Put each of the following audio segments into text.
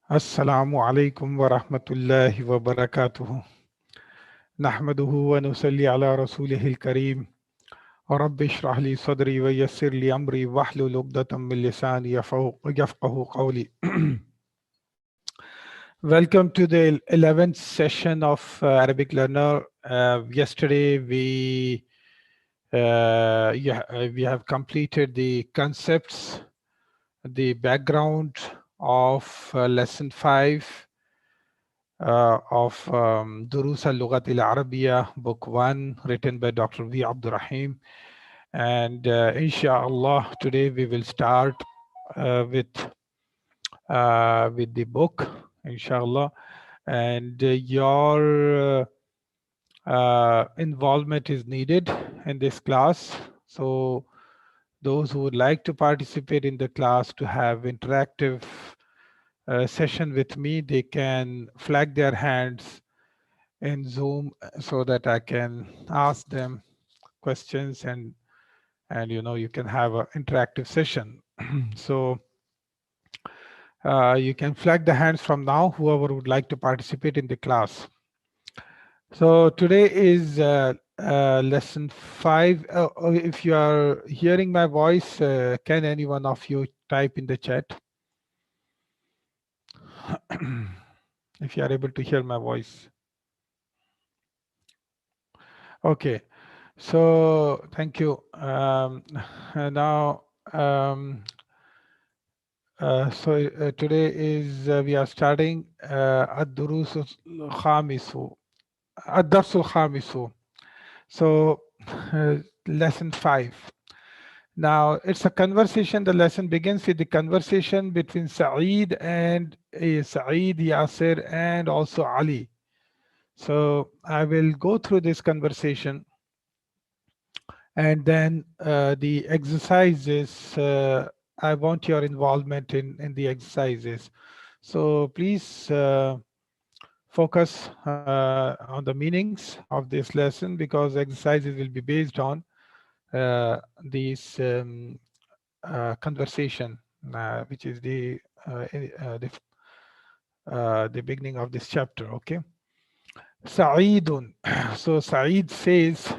Assalamu alaikum wa rahmatullahi wa barakatuhu. Nahmaduhu wa nusalli ala rasulihil kareem. Rabbi shrah li sadri wa yassir li amri wahlul uqdatam min lisani yafqahu qawli. Welcome to the 11th session of Arabic Learner. Yesterday we have completed the concepts, the background of lesson 5 of Duroos Al Lughatil-Arabiyyah, book 1, written by Dr. AbdurRaheem. And inshallah, today we will start with the book, inshallah. And your involvement is needed in this class. So those who would like to participate in the class to have interactive session with me, they can flag their hands in Zoom so that I can ask them questions and you can have an interactive session. So you can flag the hands from now, whoever would like to participate in the class. So today is lesson 5. If you are hearing my voice, can any one of you type in the chat? If you are able to hear my voice. Okay. So thank you. Now, today is we are starting Ad-Duroos Al-Khamisu, Ad-Dars Al-Khamisu. So lesson 5. Now it's a conversation. The lesson begins with the conversation between Saeed and Saeed, Yasir, and also Ali. So I will go through this conversation, and then the exercises. I want your involvement in the exercises. So please focus on the meanings of this lesson, because exercises will be based on this conversation, which is the beginning of this chapter. Okay. Sa'idun. So Sa'id says,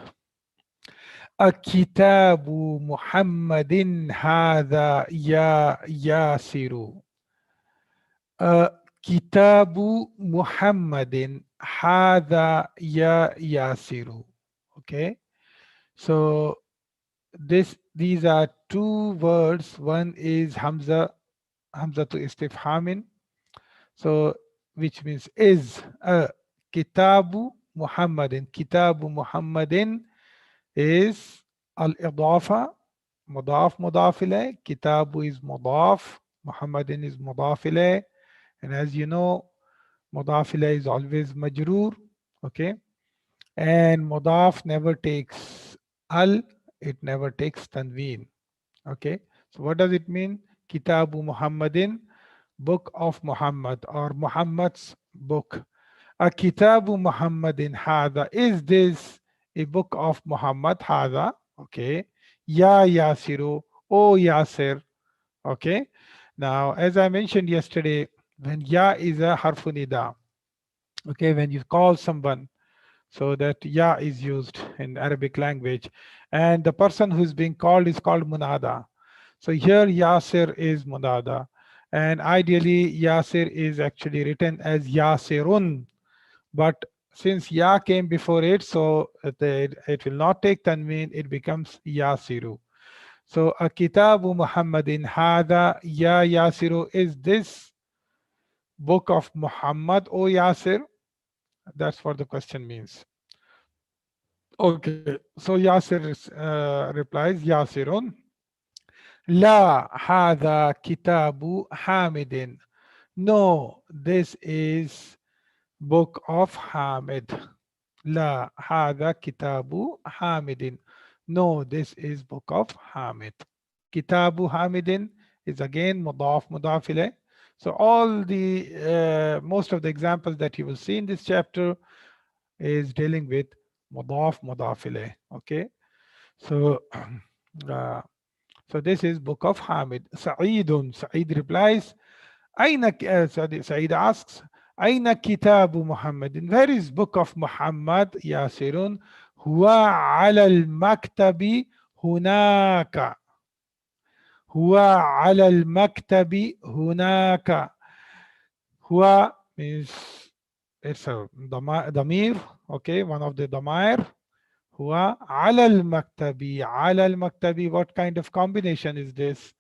"Akitabu Muhammadin hadha ya Yasiru." Kitabu Muhammadin hadha ya Yasiru. Okay. So these are two words. One is Hamza to istifhamin. So which means is. Kitabu Muhammadin. Kitabu Muhammadin is al-idafa, mudaf mudaf ilayh. Kitabu is mudaf, Muhammadin is mudaf ilayh. And as you know, mudaf ilayh is always majroor. Okay. And mudaf never takes al, it never takes tanween. Okay. So what does it mean? Kitabu Muhammadin, book of Muhammad, or Muhammad's book. A Kitabu Muhammadin hadha, is this a book of Muhammad? Hadha. Okay. Ya Yasiru, O Yasir. Okay. Now, as I mentioned yesterday, when ya is a harfunida, okay, when you call someone, so that ya is used in Arabic language, and the person who's being called is called munada. So here Yasir is munada, and ideally Yasir is actually written as Yasirun, but since ya came before it, so it will not take tanween, it becomes Yasiru. So a Kitabu Muhammadin hada ya Yasiru, is this book of Muhammad, O Yasir? That's what the question means. Okay, so Yasir replies, Yasirun. La hada kitabu Hamidin. No, this is book of Hamid. La hada kitabu Hamidin. No, this is book of Hamid. Kitabu Hamidin is again mudaf mudaf ilayh. So all the most of the examples that you will see in this chapter is dealing with mudaf mudaf ilayh. Okay. So so this is book of Hamid. Sa'idun. Sa'id replies, Saeed asks, أين كتاب محمد? Where is book of Muhammad? ياسر هو على المكتب هناك. هو على المكتب هناك. هو means it's a ضمير. Okay, one of the ضمائر. هو على المكتب. على المكتب. What kind of combination is this?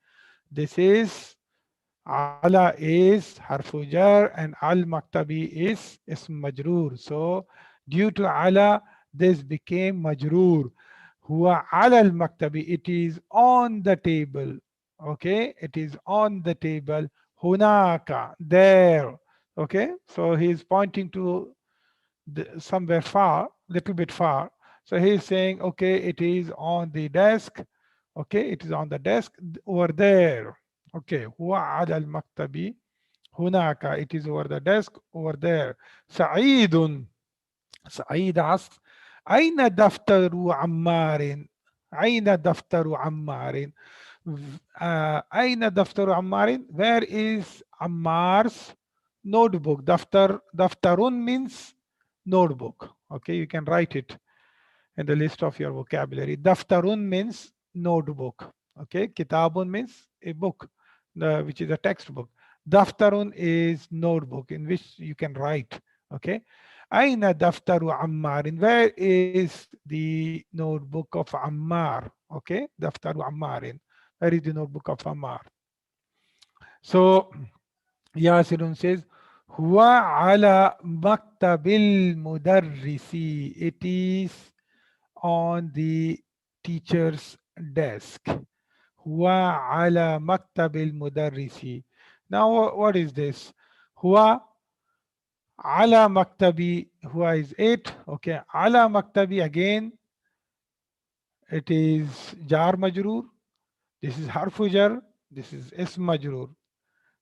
This is ala is harfu jar and al maktabi is ism majroor. So due to ala, this became majroor. Huwa ala al maktabi. It is on the table. Okay, it is on the table. Hunaka, there. Okay, so he is pointing to somewhere far, little bit far. So he is saying, okay, it is on the desk. Okay, it is on the desk over there. Okay, huwa ala al-maktabi hunaka. It is over the desk over there. Sa'idun. Sa'id asks, أين دفتر عمار؟ أين دفتر عمار؟ أين دفتر عمار? Where is Ammar's notebook? Daftarun means notebook. Okay, you can write it in the list of your vocabulary. Daftarun means notebook. Okay, kitabun means a book, which is a textbook. Daftarun is notebook in which you can write. Okay, Aina daftaru Ammarin. Where is the notebook of Ammar? Okay, daftaru Ammarin. Where is the notebook of Ammar? So Yasirun says, Huwa ala maktabil mudarrisi. It is on the teacher's desk. Huwa ala maktabil mudarrisi. Now, what is this? Huwa ala maktabi. Huwa is it. Okay. Ala maktabi again. It is jar majroor. This is harfu jar. This is ism majroor.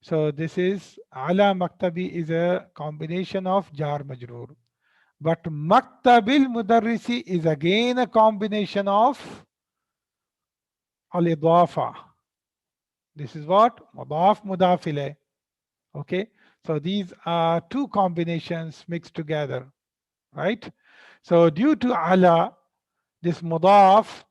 So this is ala maktabi is a combination of jar majroor. But maktabil mudarrisi is again a combination of al-idafa. This is what? Mudaf mudaf ilayh. Okay. So these are two combinations mixed together, right? So due to ala, this mudaf,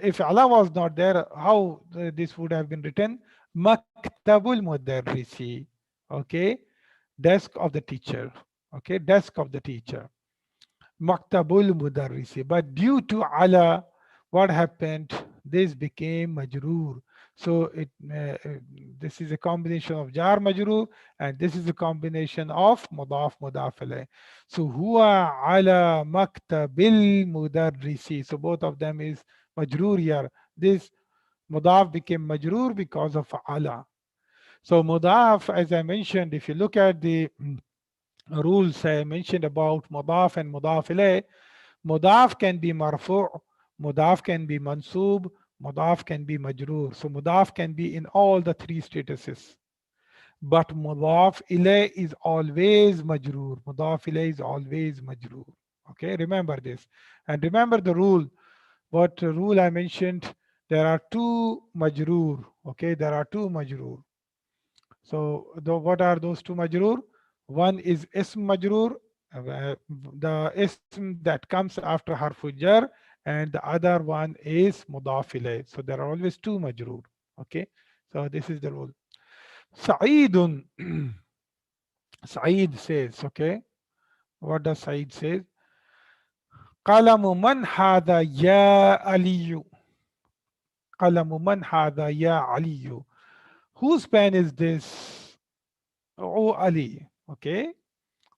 if ala was not there, how this would have been written? Maktabul mudarrisi. Okay. Desk of the teacher. Okay. Desk of the teacher. Maktabul mudarrisi. But due to ala, what happened? This became majroor. So this is a combination of jar majroor, and this is a combination of mudaf mudaf alayh. So huwa ala maktabil mudarrisi. So both of them is majroor here. This mudaf became majroor because of ala. So mudaf, as I mentioned, if you look at the rules I mentioned about mudaf and mudaf ilayh, mudaf can be marfu', mudaf can be mansub, mudaf can be majroor. So mudaf can be in all the three statuses. But mudaf ilayh is always majroor. Mudaf ilayh is always majroor. Okay, remember this. And remember the rule. What rule I mentioned? There are two majroor. Okay, there are two majroor. So what are those two majroor? One is ism majroor, the ism that comes after harfu jar, and the other one is mudaf ilayh. So there are always two majroor. Okay, so this is the rule. Sa'idun. Sa'id says, okay, what does Sa'id say? Qalamu man hadha ya aliyu. Qalamu man hadha ya aliyu. Whose pen is this? Oh, Ali. Okay.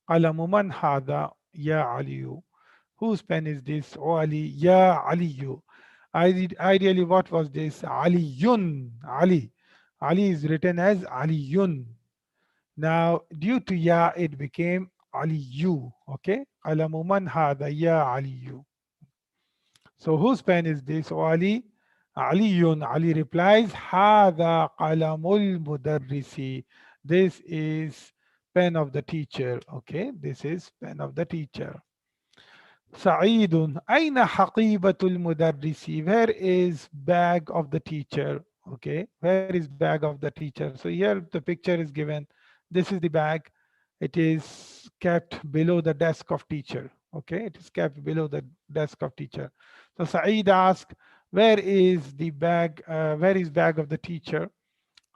قلم من هذا يا علي. Whose pen is this? Oh Ali, Ya Ali. Ideally, what was this? Aliyun. Ali. Ali is written as Aliyun. Now, due to Ya, it became Aliyu. Okay? قلم من هذا يا علي. So whose pen is this? Oh Ali. Aliyun. Ali replies, هذا قلم المدرس. This is pen of the teacher. Okay, this is pen of the teacher. Sa'idun. Aina haqibatul mudarrisi. Where is bag of the teacher? Okay, where is bag of the teacher? So here the picture is given. This is the bag. It is kept below the desk of teacher. Okay, it is kept below the desk of teacher. So Saeed asked, where is the bag? Where is bag of the teacher?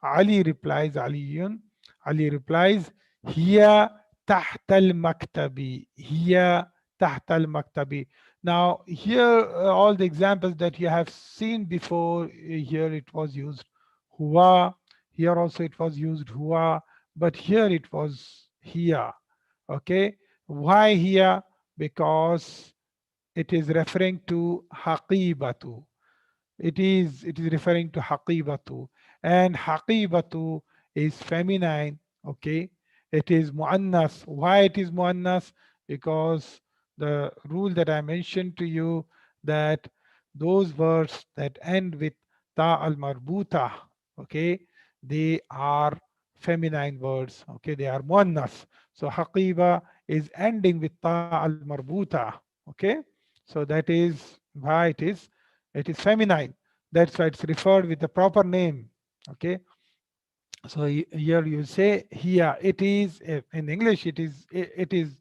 Ali replies, Aliyun. Ali replies, Hiya tahta al-maktabi. Hiya tahta al-maktabi. Now, here, all the examples that you have seen before, here it was used huwa. Here also it was used huwa. But here it was hiya. Okay. Why here? Because it is referring to haqibatu. It is referring to haqibatu, and haqibatu is feminine. Okay, it is muannas. Why it is muannas? Because the rule that I mentioned to you, that those words that end with ta al marbuta, okay, they are feminine words. Okay, they are muannas. So haqiba is ending with ta al marbuta. Okay, so that is why it is feminine. That's why it's referred with the proper name. Okay. So here you say here it is, in English it is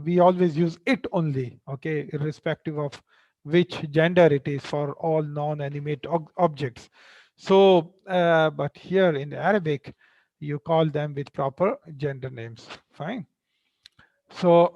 we always use it only. Okay, irrespective of which gender it is for all non-animate objects. So but here in Arabic you call them with proper gender names. Fine. So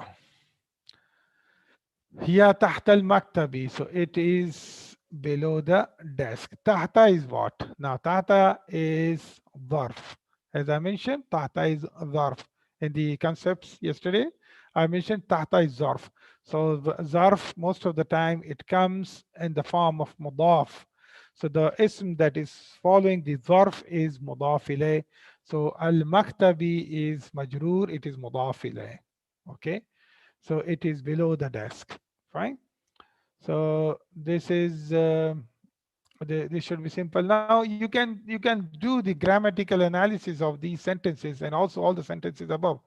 here تحت المكتب. So it is below the desk. Tahta is what? Now tahta is ظرف. As I mentioned, tahta is ظرف. In the concepts yesterday, I mentioned tahta is ظرف. So the ظرف, most of the time, it comes in the form of mudaf. So the ism that is following the ظرف is mudaf ilayh. So al-maktabi is majroor, it is mudaf ilayh. Okay. So it is below the desk. Fine. So this is this should be simple. Now you can do the grammatical analysis of these sentences and also all the sentences above.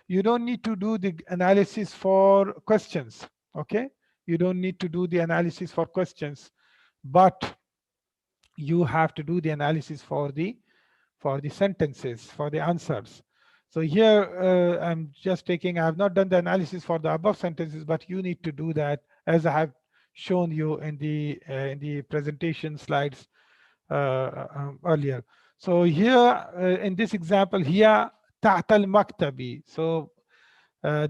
You don't need to do the analysis for questions. Okay, you don't need to do the analysis for questions, but you have to do the analysis for the sentences, for the answers. So here I'm just taking, I have not done the analysis for the above sentences, but you need to do that as I have shown you in the presentation slides earlier. So here in this example here, تحت المكتب. So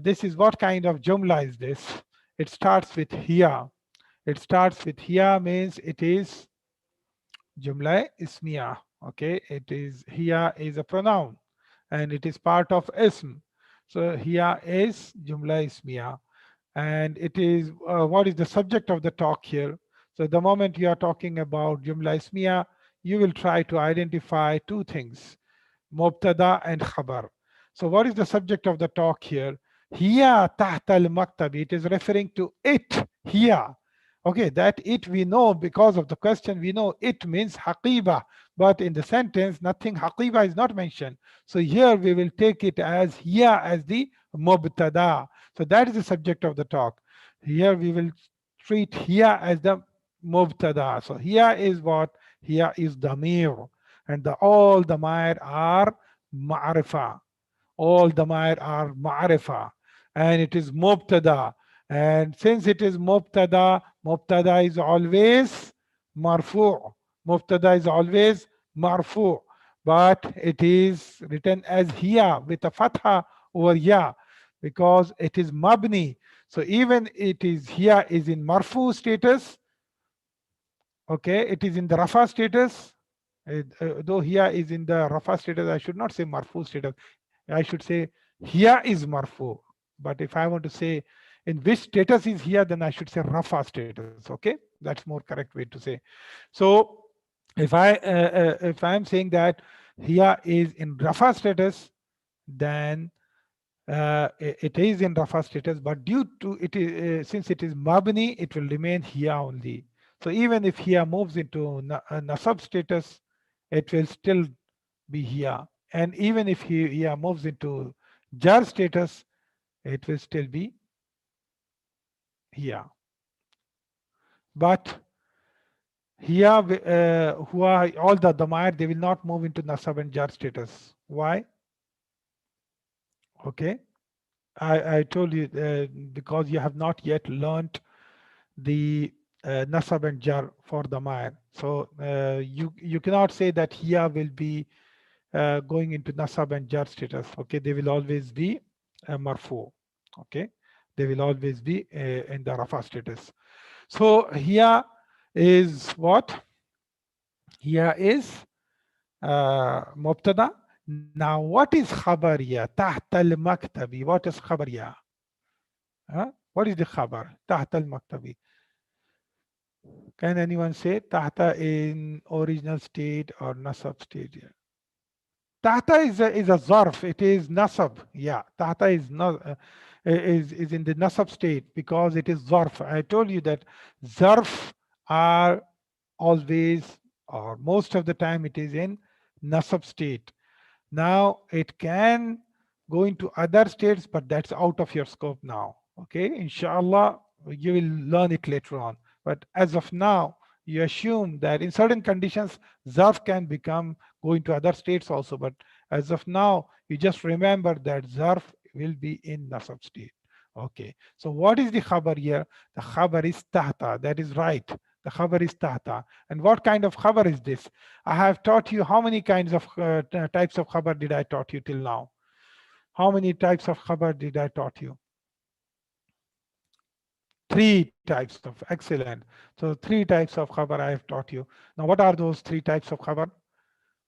this is what kind of jumla is this? It starts with here. It starts with here means it is Jumla ismiya. Okay, it is here is a pronoun and it is part of ism. So here is Jumla ismiya, and it is what is the subject of the talk here. So the moment you are talking about Jumla ismiya, you will try to identify two things: Mubtada and Khabar. So what is the subject of the talk here? Here tahta al-maktab. It is referring to it here. Okay, that it we know because of the question, we know it means haqiba, but in the sentence, nothing haqiba is not mentioned. So here we will take it as here as the mubtada. So that is the subject of the talk. Here we will treat here as the mubtada. So here is what? Here is damir. And all the damir are ma'rifa. All the damir are ma'rifa. And it is mubtada. And since it is mubtada, mubtada is always marfu'. Mubtada is always marfu'. But it is written as hiya with a fatha over ya because it is mabni. So even it is here is in marfu status. Okay, it is in the rafa status. Though here is in the rafa status, I should not say marfu status. I should say here is marfu. But if I want to say in which status is here, then I should say rafa status. Okay, that's more correct way to say. So if I am saying that here is in rafa status, then it is in rafa status, but due to it is since it is mabni, it will remain here only. So even if here moves into nasab status, it will still be here. And even if he here moves into jar status, it will still be here. But here, who are all the dama'ir, they will not move into nasab and jar status. Why? Okay. I told you because you have not yet learned the nasab and jar for dama'ir. So you cannot say that here will be going into nasab and jar status. Okay. They will always be marfu. Okay. They will always be in the rafa status. So here is what? Here is مبتدا. Now what is خبرية تحت المكتب? What is خبرية? What is the خبر تحت المكتب? Can anyone say تحت in original state or nasab state? Yeah. تحت is a zarf. It is nasab. Yeah, تحت is not is in the nasab state because it is zarf. I told you that zarf are always or most of the time it is in nasab state. Now it can go into other states, but that's out of your scope now. Okay, inshallah, you will learn it later on. But as of now, you assume that in certain conditions, zarf can become go into other states also. But as of now, you just remember that zarf will be in nasab state. Okay, so what is the khabar here? The khabar is tahta. That is right. The khabar is tahta. And what kind of khabar is this? I have taught you how many kinds of types of khabar did I taught you till now? How many types of khabar did I taught you? Three types of excellent. So three types of khabar I have taught you. Now what are those three types of khabar?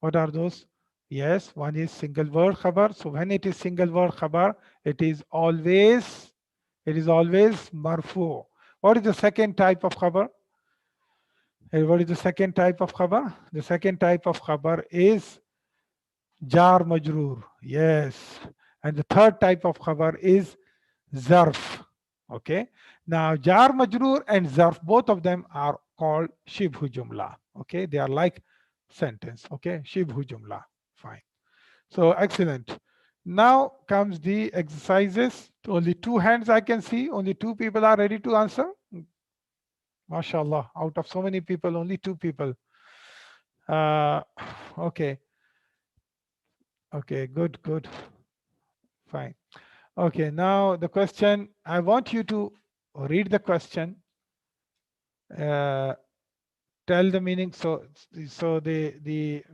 What are those? Yes, one is single word khabar. So when it is single word khabar, it is always marfu. What is the second type of khabar? What is the second type of khabar? The second type of khabar is jar majroor. Yes. And the third type of khabar is zarf. Okay. Now jar majroor and zarf, both of them are called shibhu jumla. Okay. They are like sentence. Okay. Shibhu jumla. Fine. So excellent. Now comes the exercises. Only two hands I can see. Only two people are ready to answer. MashaAllah. Out of so many people, only two people. Uh, okay. Okay. Good. Good. Fine. Okay, now the question, I want you to read the question, uh, tell the meaning. So the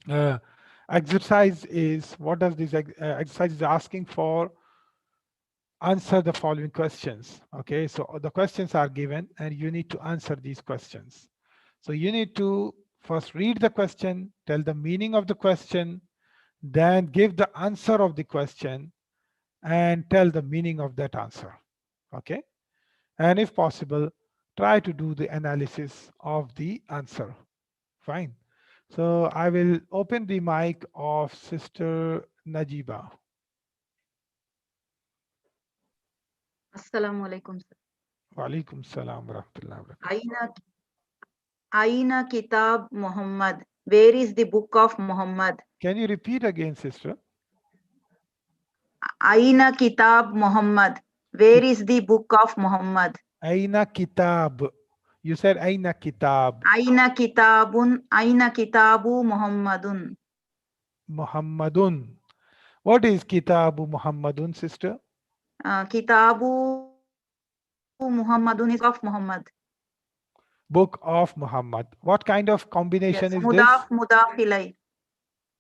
uh, exercise is, what does this exercise is asking for? Answer the following questions. Okay, so the questions are given and you need to answer these questions. So you need to first read the question, tell the meaning of the question, then give the answer of the question and tell the meaning of that answer. Okay, and if possible, try to do the analysis of the answer. Fine. So I will open the mic of Sister Najiba. Assalamu alaikum. Wa alaikum salam wa rahmatullahi wa barakatuh. Aina, Aina Kitab Muhammad. Where is the book of Muhammad? Can you repeat again, sister? Aina Kitab Muhammad. Where is the book of Muhammad? Aina kitab. You said Aina kitab. Aina Kitabu Muhammadun. Muhammadun. What is kitabu Muhammadun, sister? Kitabu Muhammadun is book of Muhammad. Book of Muhammad. What kind of Yes, combination is Mudaf this? Mudafilai.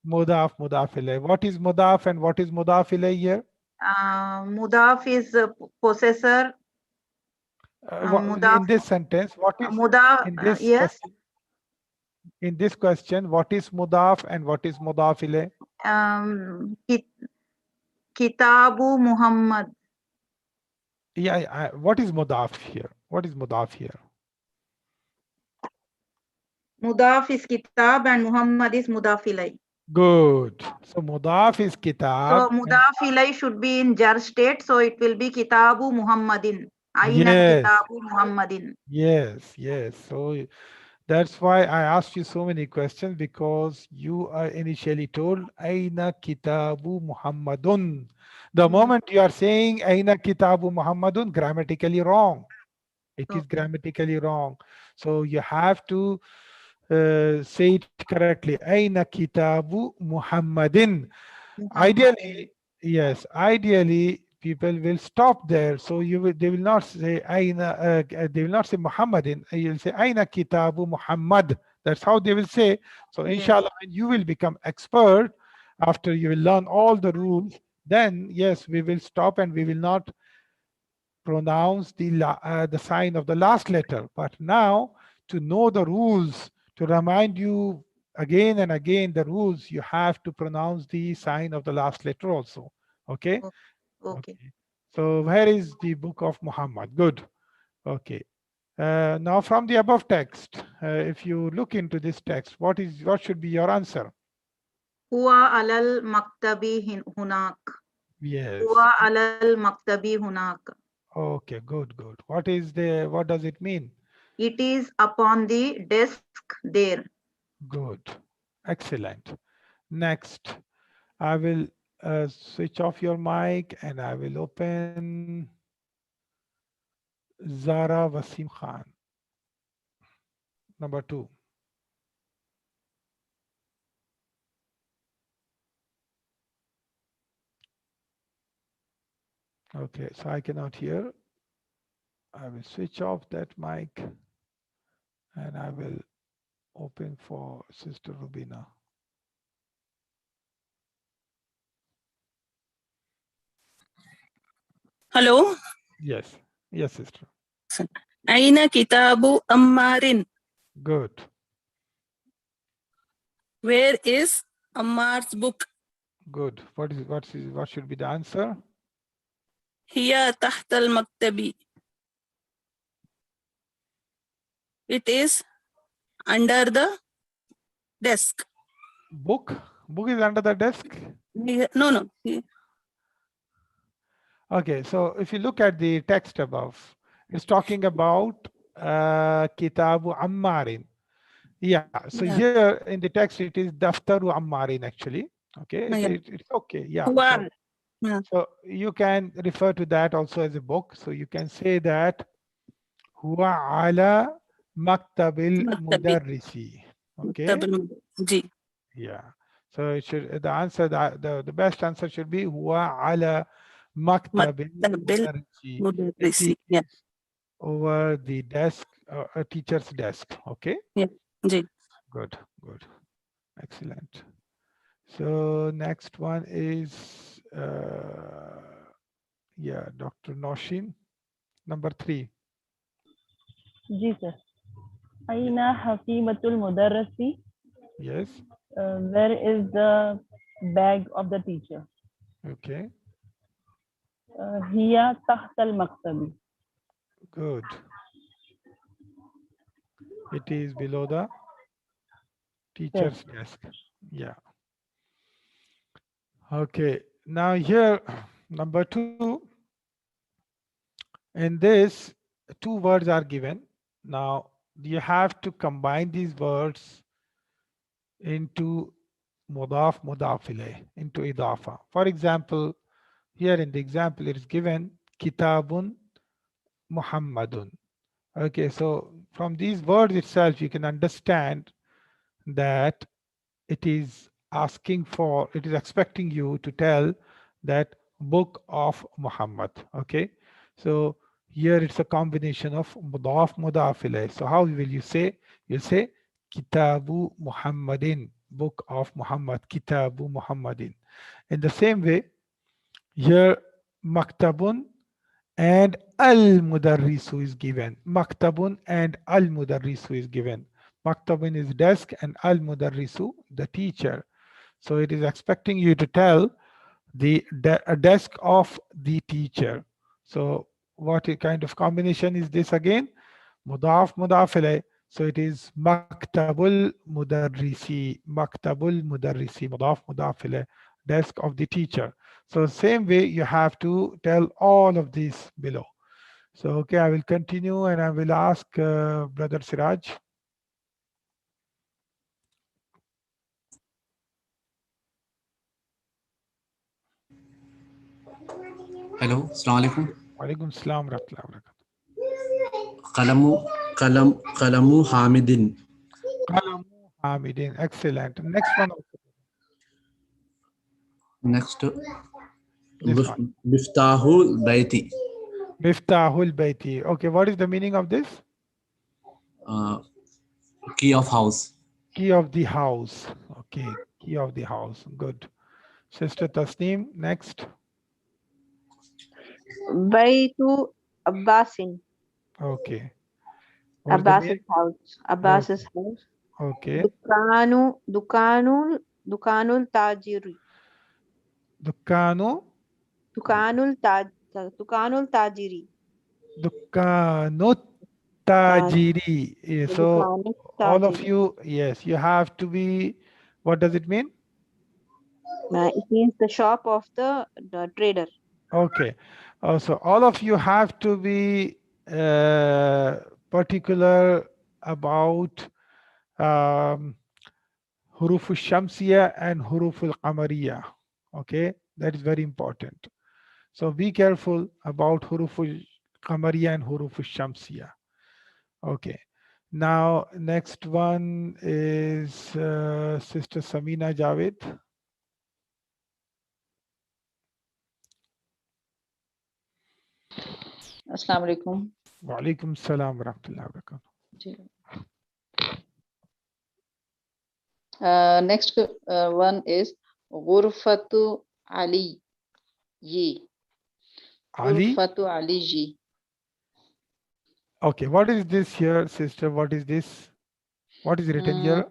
Mudaf, mudafilay. What is mudaf and what is mudafilay here? Mudaf is possessor. In Mudaf, this sentence, what is Mudaf, in this yes. question? In this question, what is mudaf and what is mudafilay? Kitabu Muhammad. Yeah, what is mudaf here? What is mudaf here? Mudaf is kitab and Muhammad is mudafilai. Good. So mudaf is So kitab. And mudafilai should be in jar state. So it will be kitabu Muhammadin. Aina yes, kitabu Muhammadin. yes. So that's why I asked you so many questions because you are initially told Aina Kitabu Muhammadun. The moment you are saying Aina Kitabu Muhammadun, grammatically wrong. It is Okay. grammatically wrong. So you have to say it correctly. Aina kitabu Muhammadin. Muhammad. Ideally, yes, ideally people will stop there. So they will not say Aina, they will not say Muhammadin. You'll say Aina kitabu Muhammad. That's how they will say. So Yes. inshallah, when you will become expert after you will learn all the rules, then yes, we will stop and we will not pronounce the sign of the last letter. But now, to know the rules, to remind you again and again the rules, you have to pronounce the sign of the last letter also. Okay? Okay. Okay. Okay. So where is the book of Muhammad? Good. Okay. Now from the above text, if you look into this text, what should be your answer? Huwa alal maktabi hunak. Yes. Huwa alal maktabi hunak. Okay, good, good. What does it mean? It is upon the desk there. Good. Excellent. Next, I will switch off your mic and I will open Zara Wasim Khan, number two. Okay, so I cannot hear. I will switch off that mic and I will open for Sister Rubina. Hello. Yes, yes, sister. Aina kitabu Ammarin. Good, Where is Ammar's book? good. What should be the answer? Hiya tahtal maktabi. It is under the desk. Book? Book is under the desk? No, no. Okay, so if you look at the text above, it's talking about Kitabu Ammarin. Yeah, so Yeah. here in the text it is Daftaru Ammarin actually. Okay, Yeah. it's okay. Yeah, Huwa. Yeah. so you can refer to that also as a book. So you can say that Huwa ala Maktabil Maktabi. Mudarrisi. Okay, Maktabil. Ji. yeah. So it should the answer the best answer should be Huwa ala Maktabil Maktabil Mudarrisi. It mudarrisi. Yeah. is over the desk, a teacher's desk. Okay, Yeah. Ji. good, good, excellent. So next one is yeah, Dr. Noshin, number three. जी sir Yeah. अइना हकीमतुल मुदर्रसी Yes. where is the bag of the teacher Okay. हिया तहतल मकतबी Good. It is below the teacher's yes desk. Yeah. Okay. Now here, number two. In this, two words are given. Now you have to combine these words into mudaf mudaf ilayh, into idafa. For example, here in the example it is given kitabun Muhammadun. Okay, so from these words itself you can understand that it is asking for, it is expecting you to tell that book of Muhammad. Okay, so here it's a combination of mudaf mudaf ilayh. So how will you say? You'll say Kitabu Muhammadin, book of Muhammad, Kitabu Muhammadin. In the same way, here maktabun and al mudarrisu is given. Maktabun and al mudarrisu is given. Maktabun is desk and al mudarrisu the teacher. So it is expecting you to tell a desk of the teacher. So what kind of combination is this again? Mudaf mudaf ilayh. So it is maktabul mudarrisi, mudaf mudaf ilayh, desk of the teacher. So same way you have to tell all of these below. So okay, I will continue and I will ask Brother Siraj. Hello, Assalamu alaikum. Walaikum salam rahmatullahi wa barakatuh. Kalamu Hamidin. Qalamu Hamidin. Excellent. Next one also. Next, This one. Miftahul Baiti. Miftahul Baiti. Okay, what is the meaning of this? Uh, Key of house. Key of the house. Okay, key of the house. Good. Sister Tasneem, next. Baytu Abbasin. Okay. What is the Abbas's meaning? house. Okay. Abbas's house. Okay. Dukanul Tajiri. Dukkanu. Dukanul Tajiri. Dukkanut Taj, Tajiri. So Dukanul all of Tajiri. you, yes, you have to be, what does it mean? It means the shop of the trader. Okay. So all of you have to be particular about huruf al-shamsiya and huruf al-qamariya. Okay, that is very important. So be careful about huruf al-qamariya and huruf al-shamsiya. Okay. Now next one is Sister Samina Javed. Assalamu alaikum. Wa alaikum salam wa rahmatullahi wa barakatuh. Next one is Ghurfatu Ali Yi. Ali. Ghurfatu Ali Ji. Okay, what is this here, sister? What is this? What is written here?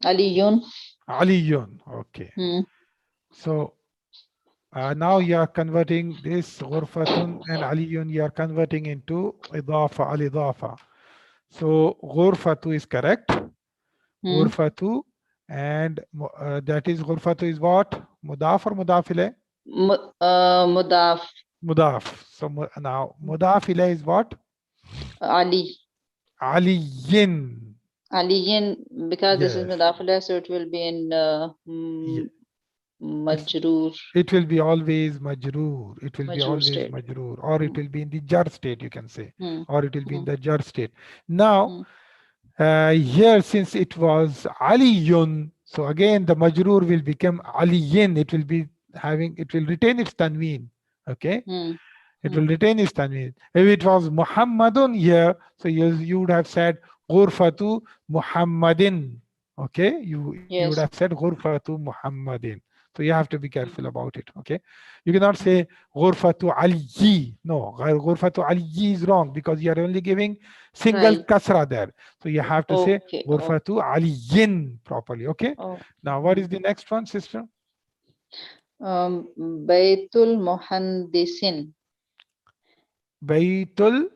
Aliyun. Aliyun. Okay. So now you are converting this ghurfatun and aliyun, you are converting into idafa, al-idafa. So ghurfatu is correct. Ghurfatu, and that is ghurfatu is what? Mudaf or mudaf ilayh? Mudaf. Mudaf. So now mudaf ilayh is what? Ali. Aliyin. Aliyin, because this is mudaf ilayh, so it will be in majroor. It will be always majroor. It will be Majroor always state. majroor, or it will be in the jar state, you can say, or it will be in the jar state. Now, here, since it was aliyun, so again the majroor will become aliyin. It will be having, it will retain its tanween. Okay, it will retain its tanween. If it was Muhammadun here, so you would have said ghurfatu Muhammadin. Okay, you would have said ghurfatu Muhammadin. So you have to be careful about it. Okay, you cannot say ghurfatu aliyi. No, ghurfatu aliyi is wrong because you are only giving single kasra there. So you have to say ghurfatu aliyin properly. Okay. Now what is the next one, sister? Baytul Muhandisin. Baytul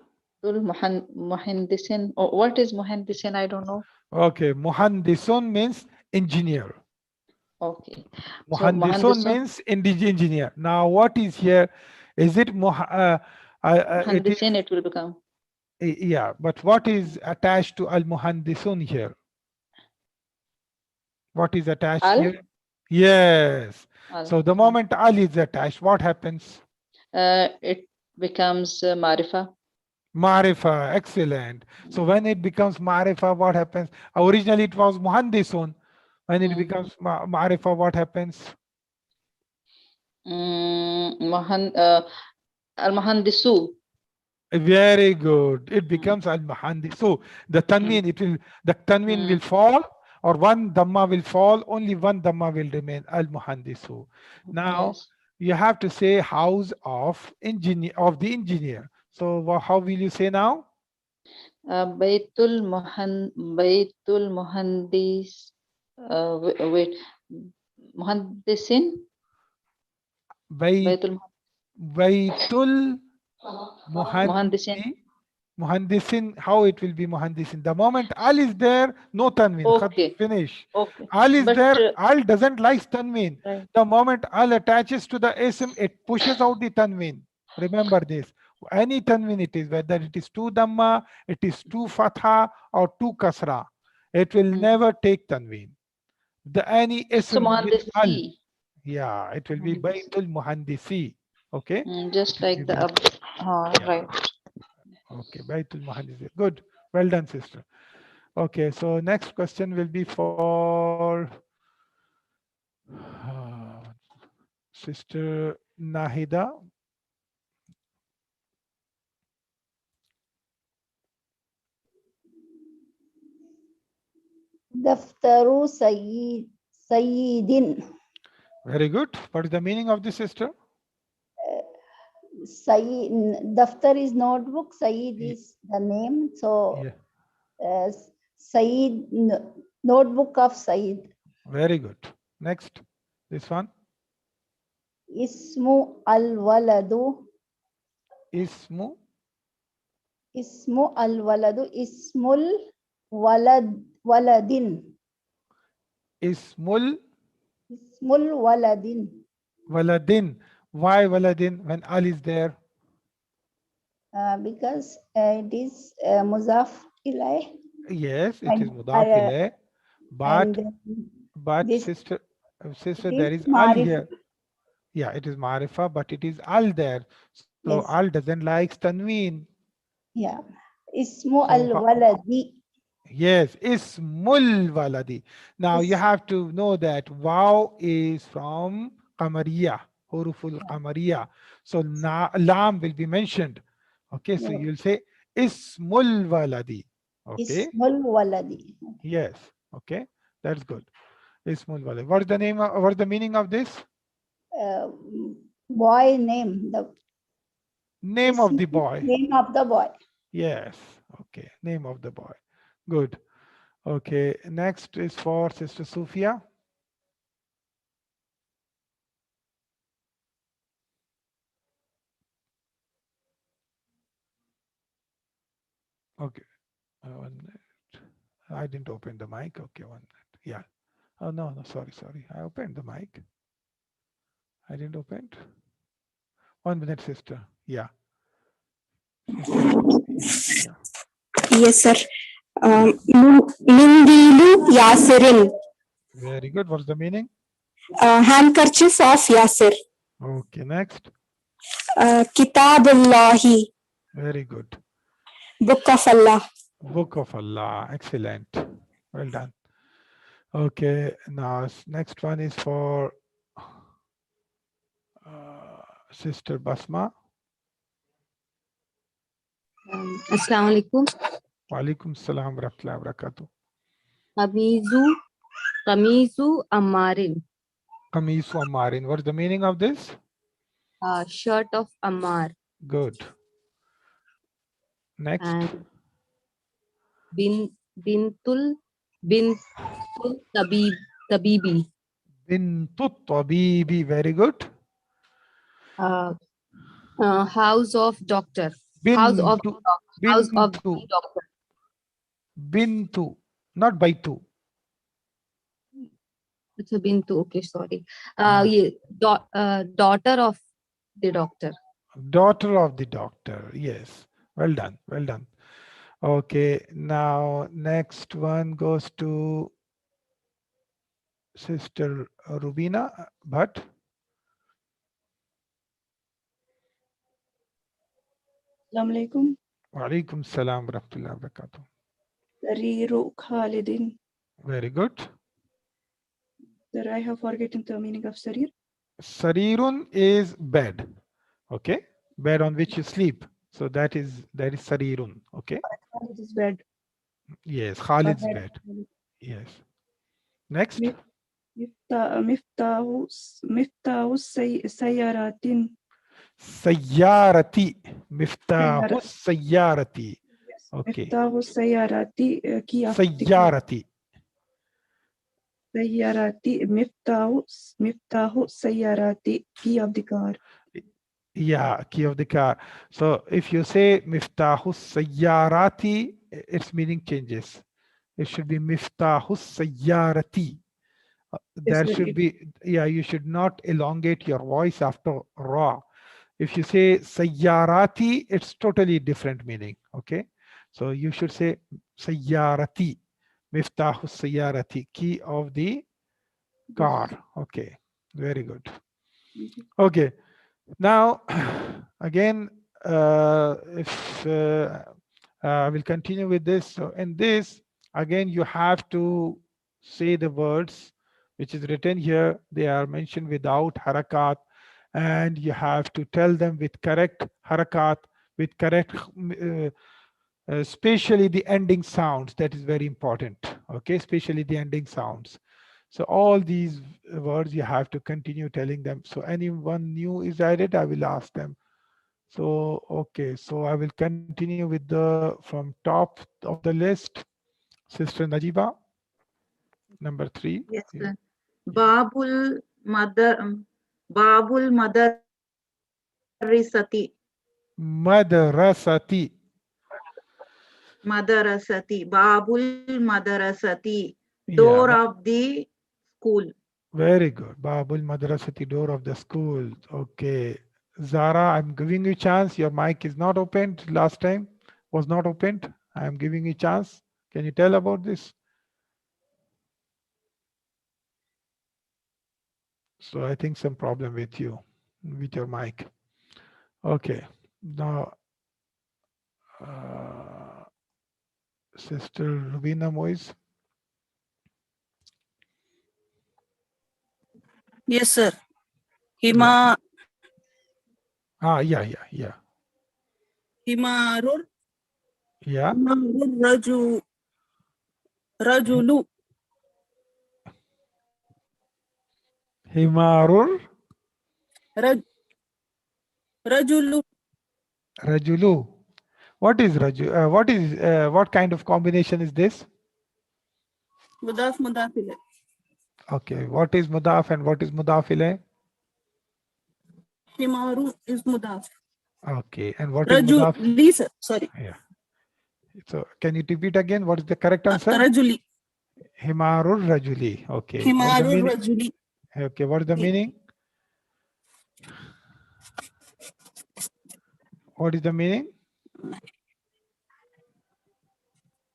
Muhandisin. Oh, what is Muhandisin? I don't know. Okay, Muhandisun means engineer. Okay. Muhandisun means engineer. Now what is here? Is it Muhandisin? It will become. Yeah, but what is attached to al muhandisun here? What is attached here? Yes. So the moment al is attached, what happens? It becomes marifa. Marifa, excellent. So when it becomes marifa, what happens? Originally it was muhandisun. When it becomes marifa, what happens? Al-Muhandisu. Very good. It becomes al-Muhandisu. The tanween will fall, or one dhamma will fall, only one dhamma will remain, al-Muhandisu. Now you have to say house of the engineer. So how will you say now? Baytul Muhandis. Wait. Muhandisin. Baytul Muhandisin. How it will be Muhandisin? The moment al is there, no tanween. Okay. Finish. Okay. Al is there. Al doesn't like tanween. Right. The moment al attaches to the ism, it pushes out the tanween. Remember this. Any tanween it is, whether it is two dhamma, it is two fatha, or two kasra, it will never take tanween. Any ism with al. Yeah, it will be Baytul Muhandisi. Okay. Just like the right. Okay, Baitul Muhandis. Good. Well done, sister. Okay, so next question will be for Sister Nahida. Daftaru Sayyidin. Very good. What is the meaning of this, sister? Sayyid, Daftar is notebook, Sayyid Ye- is the name. So Yeah, Sayyid, notebook of Sayyid. very good. Next, this one. Ismu al-waladu. Ismu, Ismu al-waladu. Ismul waladin. Ismul Ismul waladin. Waladin. Why Waladin when Al is there? Because it is muzaf ilay. Yes, it is And, mudaf ilayh, but and this sister, it there is is Al marif. here. Yeah, it is Marifa, but it is Al there. So Yes. Al doesn't like Tanween. Yeah. Ismu So al-waladi. yes, Ismul Waladi. Now you have to know that Waw is from Qamariya, Huruful Qamariya. So Lam will be mentioned. Okay, so Yeah. you'll say Ismul Waladi. Okay, Ismul waladi. yes, okay, that's good. Ismul Waladi. What is the name? What is the meaning of this? Boy name. The Name of the boy. name of the boy. Yes, okay, name of the boy. Good. Okay, next is for Sister Sufia. Okay, 1 minute. I didn't open the mic. Okay, 1 minute. Yeah. Oh, no, no, sorry. I opened the mic. I didn't open it. 1 minute, sister. Yeah. Sister Sufia. Yeah. Yes, sir. Mindilu Yasirin. Very good. What's the meaning? Handkerchief of Yasir. Okay, next. Kitabullahi. Very good. Book of Allah. Book of Allah. Excellent. Well done. Okay, now next one is for Sister Basma. Assalamu alaikum. Walaikum salam wa rahmatullahi wa barakatuh. Kamizu Ammarin. Kamisu Ammarin. What's the meaning of this? Shirt of Ammar. Good. Next. And Bintul Tabibi. Bintut Tabibi. Very good. House of doctor. House of Bintu. the doctor. Bintu. Not Baitu. It's a Bintu. Okay, sorry. No. Yeah, daughter of the doctor. Daughter of the doctor. Yes. Well done. Well done. Okay. Now, next one goes to Sister Rubina Bhatt. Assalamu alaikum. Walaikum salam wa rahmatullahi wa barakatuh. Sariru Khalidin. Very good. Sir, I have forgotten the meaning of Sarir. Sarirun is bed. Okay. Bed on which you sleep. So that is Sarirun. Okay. Khalid is bed. Yes. Khalid's bed. Yes. Next. Miftahu Sayaratin. Sayyarati. Miftahu Sayyarati. Okay. Miftahu Sayarati. Key of Sayyarati. Sayarati. Miftahu Sayarati. Key of the car. Yeah, key of the car. So if you say Miftahu Sayyarati, its meaning changes. It should be Miftahu Sayyarati. There should be, yeah, you should not elongate your voice after ra. If you say Sayyarati, it's totally different meaning. Okay. So you should say Sayyarati. Miftahu Sayyarati, key of the car. Okay. Very good. Okay. Now, again, if I will continue with this. So in this, again, you have to say the words which is written here. They are mentioned without harakat, and you have to tell them with correct harakat, with correct, especially the ending sounds. That is very important. Okay, especially the ending sounds. So all these words you have to continue telling them. So anyone new is added, I will ask them. So, okay, so I will continue with the from top of the list. Sister Najiba, number 3. Yes, Yeah. sir. Babul Babul Madarasati. Madrasati. Madarasati. Babul Madarasati. Yeah, Door of the school. very good. Babul Madrasati, door of the school. Okay. Zara, I'm giving you chance. Your mic is not opened. Last time was not opened. I'm giving you chance. Can you tell about this? So I think some problem with you, with your mic. Okay. Now, Sister Rubina Moise. Yes, sir. Yeah. Hima Yeah. Himarur Yeah. Himarur Rajulu Himarur Raj, Rajulu Rajulu. What is Raju? What kind of combination is this? Mudaf Mudafile. Okay. What is mudaf and what is mudafile? Himaru is Mudaf. Okay. And what is Raju mudaf? Lisa. Sorry. Yeah. So can you repeat again? What is the correct answer? Rajuli. Himarur Rajuli. Okay. What is the Himaru meaning? Rajuli. Okay. What is the meaning? What is the meaning?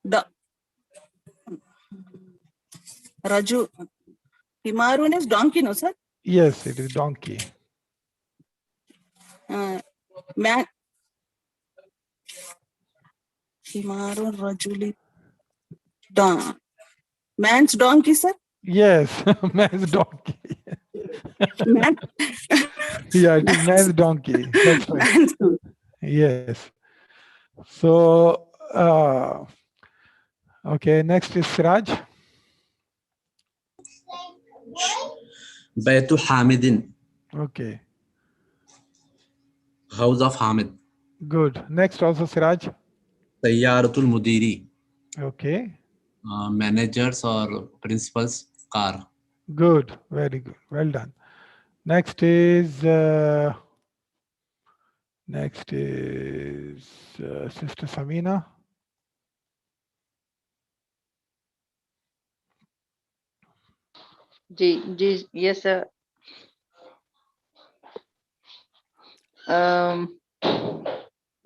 The Raju Himarun is donkey, no sir? Yes, it is donkey. Man Himarun Rajuli. Man's donkey, sir? Yes, man's donkey. Man. Yeah, it is man's donkey. That's right. Man's donkey. Yes. So, okay, next is Siraj. Baytu Hamidin, Okay, house of Hamid. good. Next also Siraj. Sayyaratul Mudiri, Okay, managers or principal's car. good. Very good. Well done. Next is Sister Samina. Yes, sir.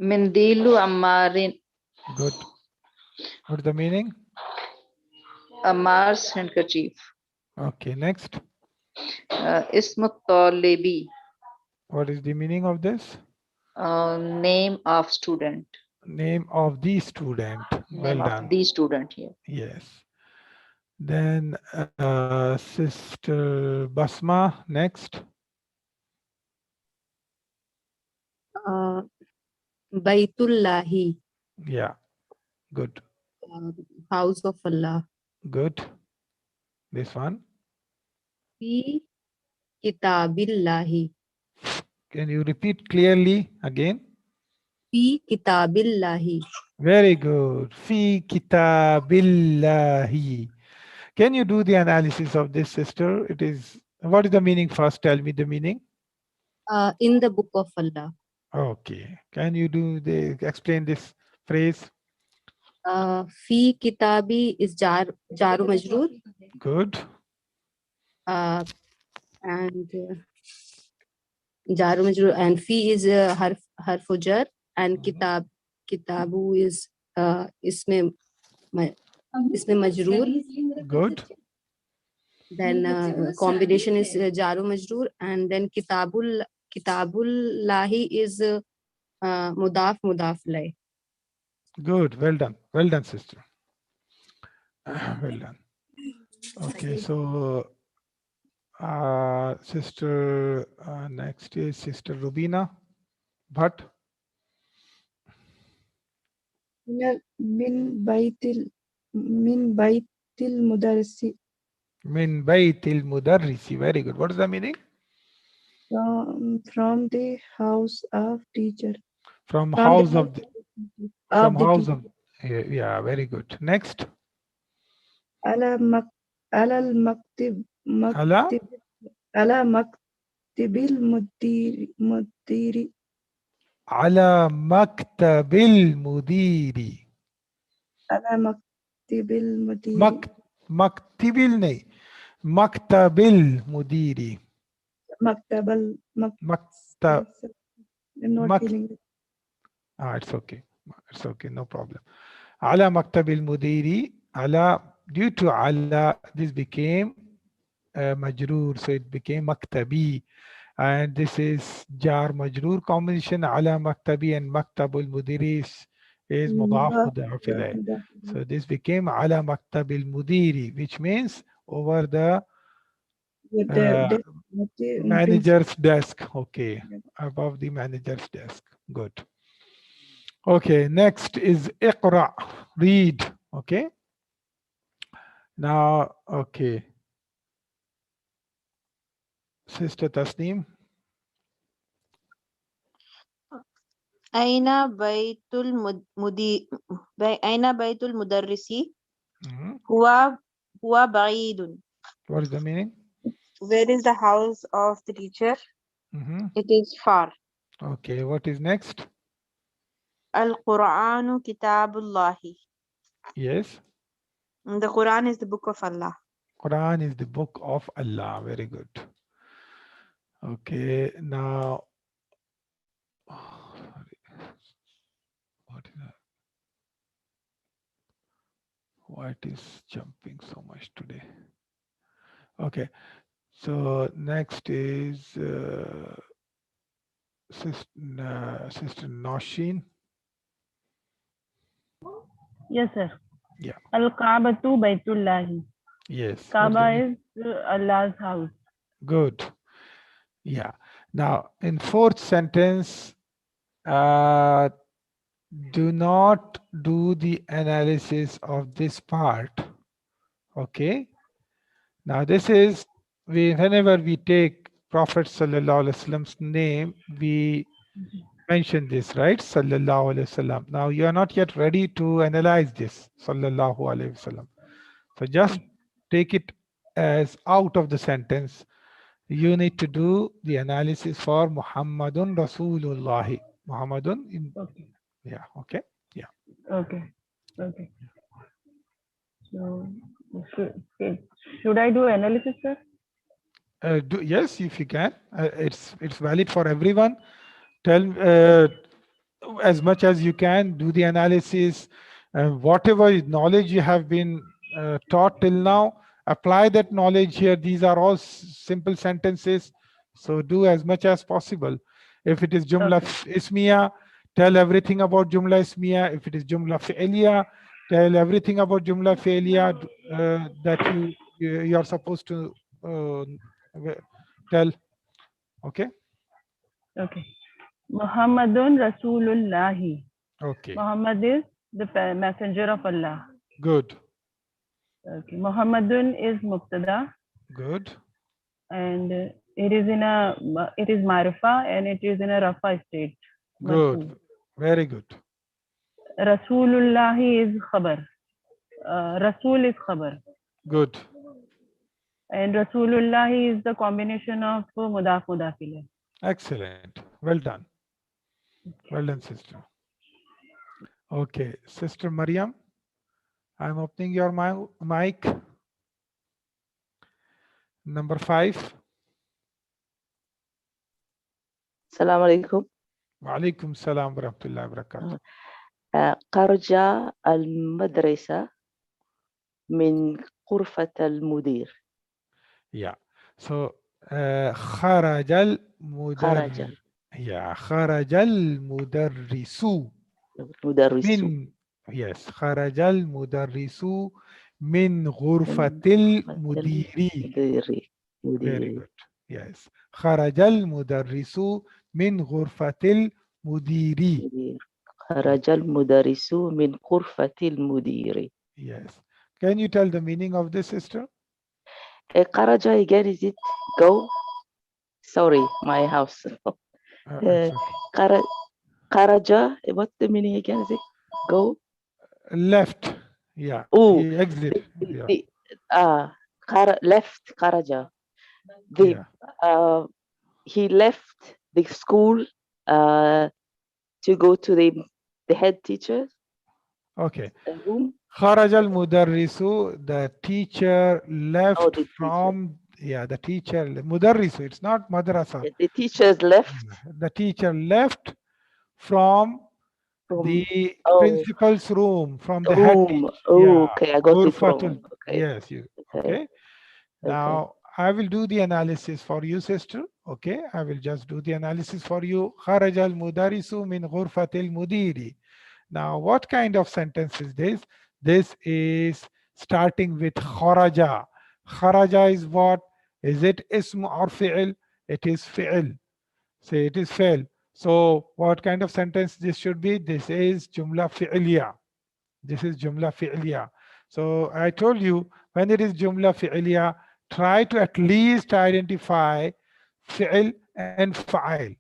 Mindilu Ammarin, Good. What's the meaning? Ammar's handkerchief. Okay, next. Ismut Talibi, What is the meaning of this? name of student. Name of the student. Well Name done. of the student here. Yes. Then Sister Basma, next. Baitullahi, Yeah, good, house of Allah. good. This one. Fi kitabillahi. Can you repeat clearly again? Fi kitabillahi. Very good. Fi kitabillahi. Can you do the analysis of this, sister? It is, what is the meaning first? Tell me the meaning. In the book of Allah. Okay. Can you explain this phrase? Fi kitabi is jaru majroor. Good. And jaru majroor, and fi is harfu jar, and kitabu is isme majroor. Good. Then combination is jaru majroor, and then kitabul lahi is Mudaf mudaf lay. Good. Well done. Well done, sister. Well done. Okay, so sister, next is Sister Rubina Bhatt. من بيت المدرس Min Baytil Mudarrisi. Very good. What is the meaning? from the house of teacher. From From house the of the, of from the house teacher. of, yeah, very good. Next. على المكتب Ala على مكتب المدير Ala Maktabil Mudiri. على مكتب المدير Maktibil nahi. Maktabil Mudiri. مكتب Maktab. I'm not Mak- feeling it. It's okay. It's okay. No problem. Ala Maktabil Mudiri. Ala, due to Ala, this became Majroor. So it became Maktabi. And this is Jar Majroor combination. Ala Maktabi and Maktabul Mudiri is Mudaf Mudaf ilayh. So this became Ala Maktabil Mudiri, which means over the manager's desk. Okay, above the manager's desk. Good. Okay, next is Iqra, read. Okay. Now, okay. Sister Tasneem. أين بيت المدرس Mhm. هو بعيد. What is the meaning? Where is the house of the teacher? Mhm. It is far. Okay, what is next? القرآن كتاب الله. Yes. The Quran is the book of Allah. Quran is the book of Allah. Very good. Okay, now, sorry. What is that? Why it is jumping so much today? Okay, so next is Sister Noshin. Yes, sir. Yeah. Al-Kaabatu Baytullahi. Yes. What's the Kaaba meaning? is Allah's house. Good. Yeah. Now, in fourth sentence, do not do the analysis of this part. Okay. Now, this is whenever we take Prophet Sallallahu Alaihi Wasallam's name, we mention this, right? Sallallahu Alaihi Wasallam. Now, you are not yet ready to analyze this. Sallallahu Alaihi Wasallam. So just take it as out of the sentence. You need to do the analysis for Muhammadun Rasulullah. Muhammadun. Okay. Yeah. Okay. Yeah. Okay. Okay. So, should I do analysis, sir? Yes, if you can. It's valid for everyone. Tell as much as you can. Do the analysis. Whatever knowledge you have been taught till now, apply that knowledge here. These are all simple sentences. So do as much as possible. If it is Jumla Ismiya, tell everything about Jumla Ismiya. If it is Jumla Fi'liya, tell everything about Jumla Fi'liya that you are supposed to tell. Okay. Okay. Muhammadun Rasulullahi. Okay. Muhammad is the messenger of Allah. Good. Okay. Muhammadun is Mubtada, Good. and it is Marifa, and it is in a Rafa state. Good. Marfu. Very good. Rasulullahi is Khabar. Rasul is Khabar. Good. And Rasulullahi is the combination of Mudaf Mudaf ilayh. Excellent. Well done. Well done, sister. Okay, Sister Mariam, I'm opening your mic. Number 5. السلام عليكم. وعليكم السلام ورحمة الله وبركاته. خرج المدرسة من غرفة المدير. Yeah. So خرج المدرس. Yeah, kharajal mudarrisu مدرس min. Yes, kharajal mudarrisu min ghurfatil mudiri. مديري Very مديري good. Yes. Kharajal mudarrisu min ghurfatil mudiri. مدير خرج المدرس من غرفة المدير. Yes. Can you tell the meaning of this, sister? خرج again, is it go? Sorry, my house. It's okay. خرج خرج, what's the meaning again? Is it go? Left. Yeah. Oh, He exit. the, Yeah. the, left خرج. Yeah. He left the school to go to the head teacher Okay. room. Kharaj al mudarrisu, the teacher left Oh, the teacher. from, the teacher, mudarrisu, it's not madrasa. The teachers left The teacher left from from the oh, principal's room, from the head room. teacher. Oh, okay, I got it Ghurfatul. wrong. Okay, Yes, you. okay, Okay. Now I will do the analysis for you, sister. Okay, I will just do the analysis for you. Kharaj al mudarisu min ghurfatil mudiri. Now, what kind of sentence is this? This is starting with kharaja. Kharaja is what? Is it ism or fi'il? It is fi'il. Say it is fi'il. So what kind of sentence this should be? This is jumla fi'liya. This is jumla fi'liya. So I told you, when it is jumla fi'liya, try to at least identify fi'il and fa'il.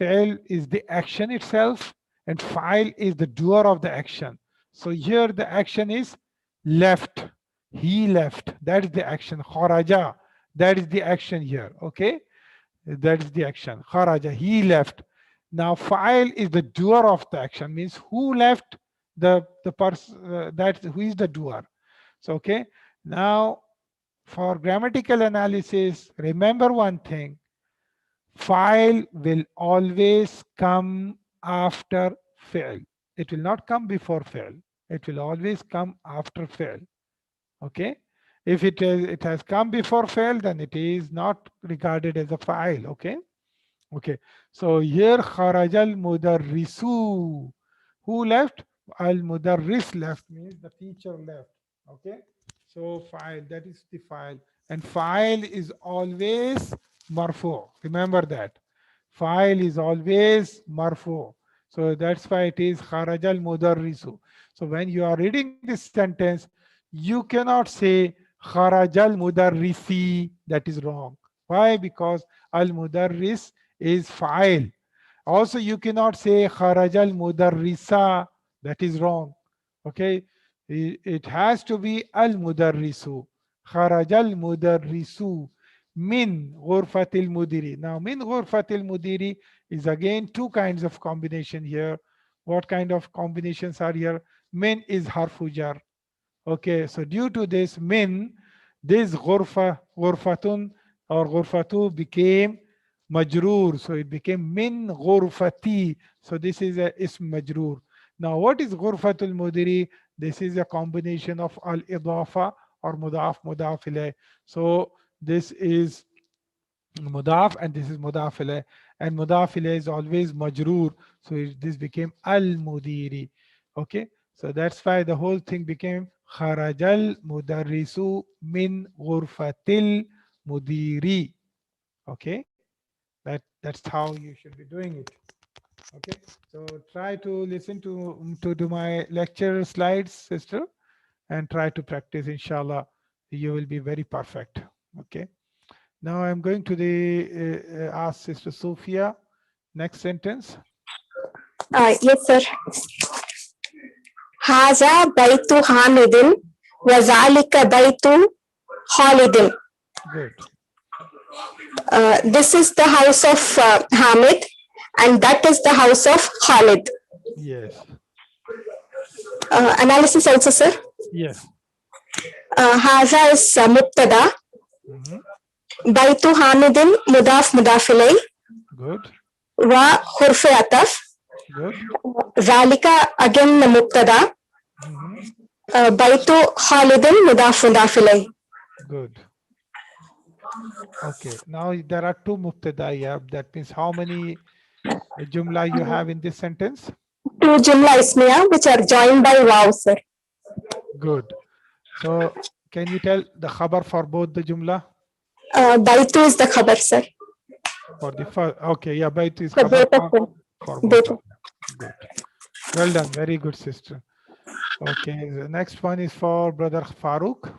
Fi'il is the action itself, and fa'il is the doer of the action. So here the action is left. He left. That is the action. Kharaja. That is the action here. Okay. That is the action. Kharaja. He left. Now fa'il is the doer of the action. Means who left? The person. That who is the doer. So okay. Now for grammatical analysis, remember one thing. Fa'il will always come after fi'l. It will not come before fi'l. It will always come after fi'l. Okay. If it has come before fi'l, then it is not regarded as a fa'il. Okay. Okay. So here kharaj al mudarrisu. Who left? Al mudarris left, means the teacher left. Okay. So fa'il, that is the fa'il. And fa'il is always marfu. Remember that. Fa'il is always marfu. So that's why it is kharaj al mudarrisu. So when you are reading this sentence, you cannot say kharaj al mudarrisi. That is wrong. Why? Because al mudarris is fa'il. Also, you cannot say kharaj al mudarrisa. That is wrong. Okay. It has to be al mudarrisu. Kharaj al mudarrisu min ghurfatil mudiri. Now, min ghurfatil mudiri is again two kinds of combination here. What kind of combinations are here? Min is harfu jar. Okay, so due to this min, this ghurfatun or ghurfatu became majroor. So it became min ghurfati. So this is a ism majroor. Now what is ghurfatul mudiri? This is a combination of al idafa or mudaf ilayh. So this is mudaf and this is mudaf ilayh, and mudaf ilayh is always majroor. So this became al mudiri. Okay, so that's why the whole thing became kharajal mudarrisu min ghurfatil mudiri. Okay, that's how you should be doing it. Okay, so try to listen to my lecture slides, sister, and try to practice. Inshallah, you will be very perfect. Okay, now I'm going to the ask Sister Sophia. Next sentence. Yes, sir. هذا بيت حامد وذلك بيت خالد. Good. This is the house of Hamid and that is the house of Khalid. Yes. Analysis also, sir. Yes. هذا is مبتدا. بيت حامد مضاف مضاف إليه. Good. وحرف عطف. Good. ذلك again مبتدا. بيت خالد مضاف مضاف إليه. Good. Okay. Now there are two mubtada here. That means how many The jumla you have in this sentence? Two Jumla Ismiya which are joined by wow, sir. Good. So can you tell the khabar for both the jumla? Baitu is the khabar, sir. For the first, okay, yeah, Baitu is For khabar both of them. for Both both of of them. Good. Well done. Very good, sister. Okay, the next one is for Brother Farooq.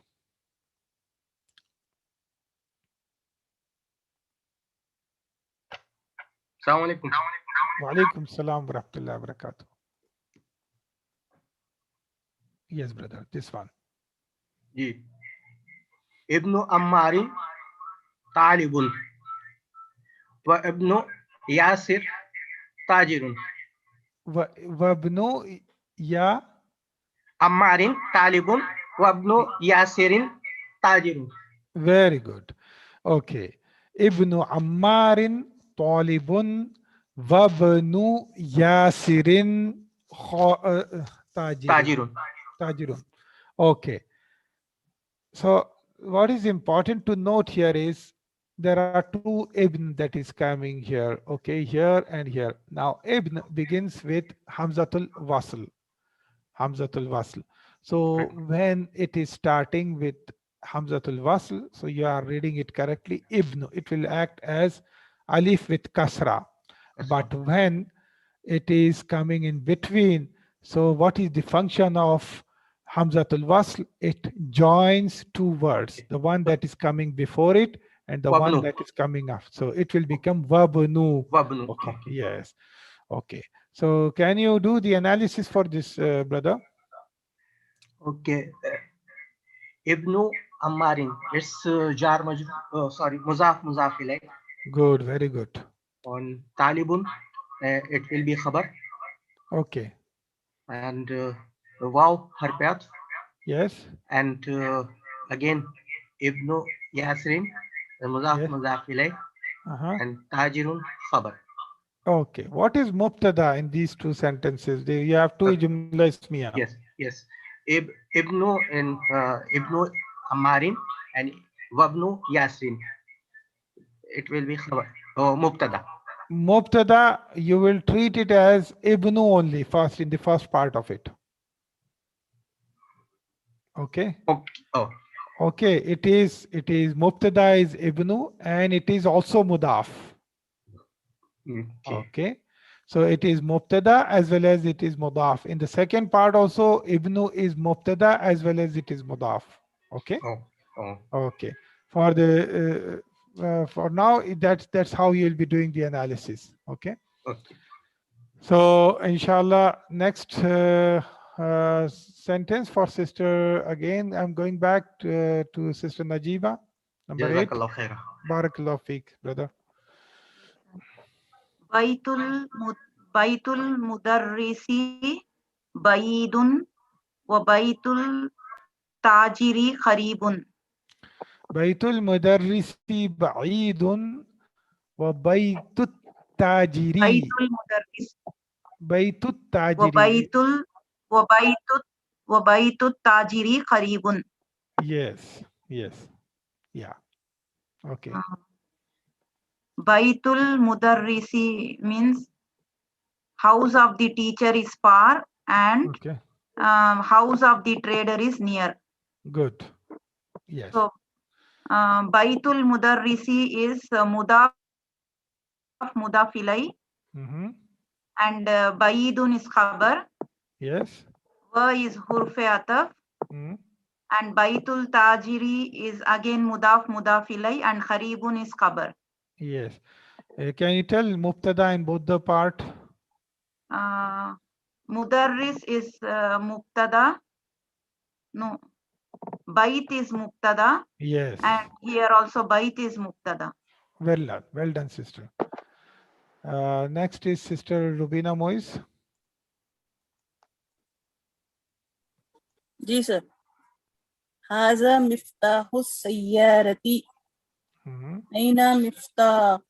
Assalamu alaikum. Wa alaikum salam wa rahmatullahi wa barakatuh. Yes, brother, this one. जी इब्नु अम्मारी तालिबुन व इब्नु Yasir ताजिरुन Wabnu ya. अम्मारिन तालिबुन व इब्नु यासिरिन ताजिरुन. Very good. Okay. Ibnu Ammarin Talibun Wabnu Yasirin Tajirun. Tajirun. Okay. So what is important to note here is there are two ibn that is coming here. Okay, here and here. Now ibn begins with Hamzatul Wasl. Hamzatul Wasl. So when it is starting with Hamzatul Wasl, so you are reading it correctly, ibn, it will act as alif with kasra. But when it is coming in between, so what is the function of Hamzatul Wasl? It joins two words, the one that is coming before it and the one that is coming after. So it will become wabnu. Wabnu. Okay. Yes. Okay. So can you do the analysis for this, brother? Okay. Ibnu Ammarin. It's jar sorry, muzaf ilay. Good. Very good. On Talibun, it will be khabar. Okay. And wow harfiyat. Yes. And again Ibnu Yasrin, muzaf ilay. And Tajirun khabar. Okay. What is mubtada in these two sentences? You have two jumla ismiya. Yes. Yes. Ibnu and Ibnu Ammarin and Wabnu Yasrin. It will be khabar. Oh, mubtada. Mubtada, you will treat it as ibnu only first in the first part of it. Okay. Okay. Oh. Okay. It is mubtada is ibnu and it is also mudaf. Okay. So it is mubtada as well as it is mudaf. In the second part also, ibnu is mubtada as well as it is mudaf. Okay. Okay. For the for now, that's how you'll be doing the analysis. Okay. Okay. So inshallah, next sentence for sister again. I'm going back to sister Najiba. Number 8. Barakallahu feek, brother. Baitul Mudarrisi Baidun wa Baitul Tajiri Kharibun. Baitul Mudarrisi Ba'idun wa Baitut Tajiri. Baitut Tajiri. wa Baitut Tajiri Kharibun. Yes. Yes. Yeah. Okay. Baitul Mudarrisi means house of the teacher is far and house of the trader is near. Good. Yes. So Baitul Mudarrisi is mudaf ilay and Baidun is khabar. Yes. Wa is hurfe ataf. And Baitul Tajiri is again mudaf ilay and Kharibun is khabar. Yes. Can you tell mubtada in both the part? Mudarris is mubtada. No. Bait is mubtada. Yes. And here also bait is mubtada. Well done. Well done, sister. Next is sister Rubina Moise. जी sir. हाजा मिफ्ताहु सय्यारती. Aina miftahul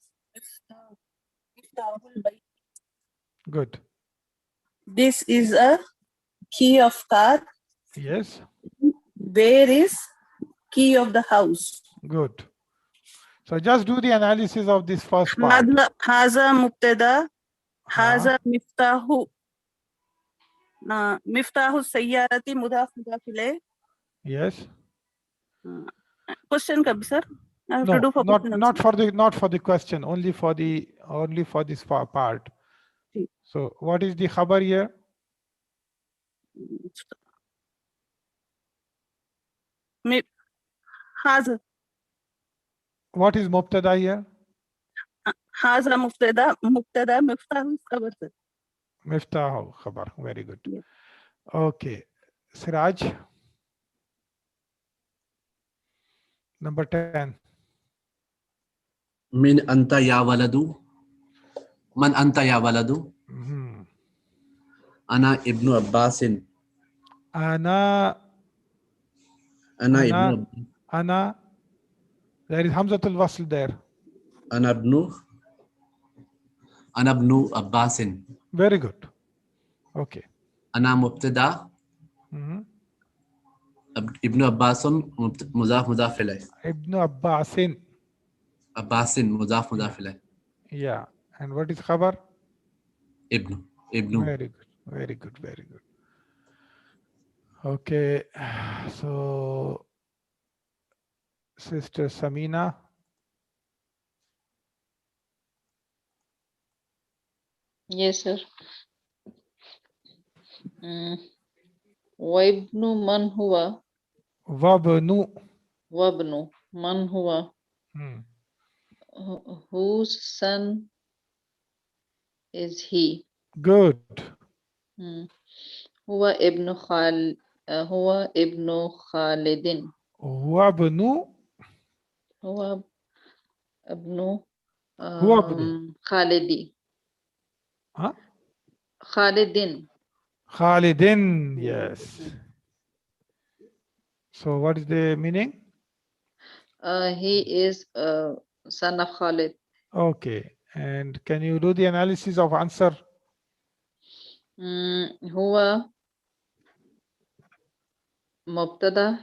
bayt. Good. This is a key of car. Yes. Where is key of the house? Good. So just do the analysis of this first part. Haza mubtada هذا مفتاح مفتاح السيارة مضاف مضاف إليه. Yes. Question kabhi, sir? I have to No, do for not for the question, only for this part. So what is the khabar here? هذا. What is mubtada here? هذا مبتدا مفتاح خبر, sir. Miftah khabar. Very good. Yeah. Okay. Siraj. Number 10. Min anta ya waladu. Man anta ya waladu. Ana ibnu Abbasin. Ana ibnu. Ana. There is Hamzatul Wasl there. Ana ibnu Abbasin. Very good. Okay. Ana mubtada. Ibnu Abbasun mudaf mudaf ilayh. Ibnu Abbasin. Abbasin mudaf mudaf ilayh. Yeah. And what is khabar? Ibnu. Very good. Very good. Very good. Okay. So, Sister Samina. Yes, sir. Wabnu man huwa. Wabnu Man huwa. Whose son is he? Good. Huwa ibnu Khalidin. Wabnu Huwa ibnu Khalidi. Huh? Khalidin. Yes. So what is the meaning? He is son of Khalid. Okay. And can you do the analysis of answer? Huwa mubtada,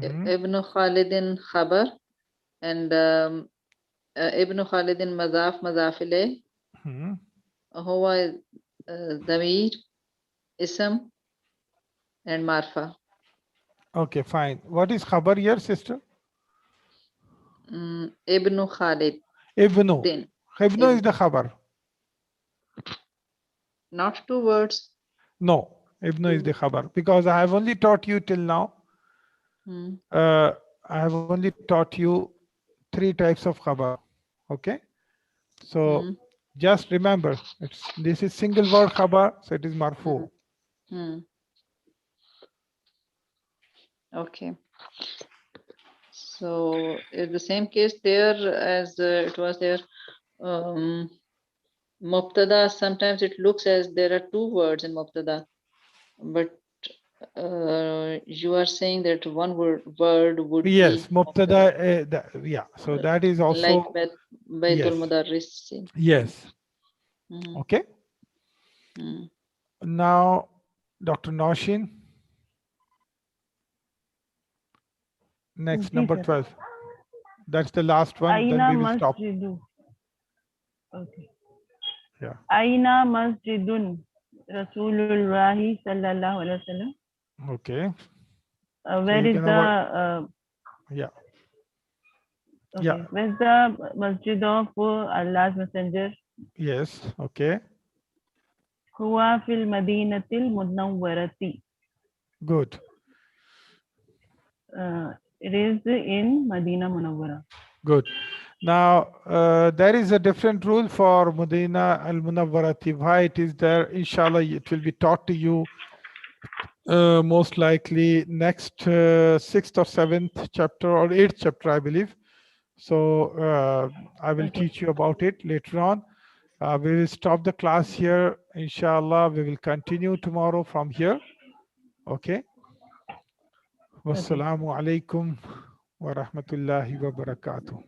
ibn Khalidin khabar, and ibn Khalidin mazaf mazafile. Huwa damir, ism, and marfa. Okay, fine. What is khabar here, sister? Ibn Khalid. Ibnu is the khabar. Not two words. No, Ibnu is the khabar, because I have only taught you till now. I have only taught you 3 types of khabar. Okay, so just remember, this is single word khabar, so it is marfu. Okay. So is the same case there as it was there. Mubtada, sometimes it looks as there are 2 words in Mubtada, but you are saying that one word would be. Yes, Mubtada. Yeah, so that is also like Baitul Mudarris. Yes. Okay. Now, Dr. Noshin. Next, number 12. That's the last one. Aina then we will stop. Okay. Yeah. Aina masjidun Rasulullahi sallallahu alaihi wasallam. Okay. Where is the yeah. Okay. Yeah. Where's the masjid of Allah's messenger? Yes. Okay. Huwa fil Madinatil Munawwarati. Good. It is in Madinah Munawwarah. Good. Now, there is a different rule for Madinah Al Munawwarah. Why it is there? Inshallah, it will be taught to you most likely next 6th or 7th chapter or 8th chapter, I believe. So I will teach you about it later on. We will stop the class here. Inshallah, we will continue tomorrow from here. Okay. Wassalamu alaikum wa rahmatullahi wa barakatuh.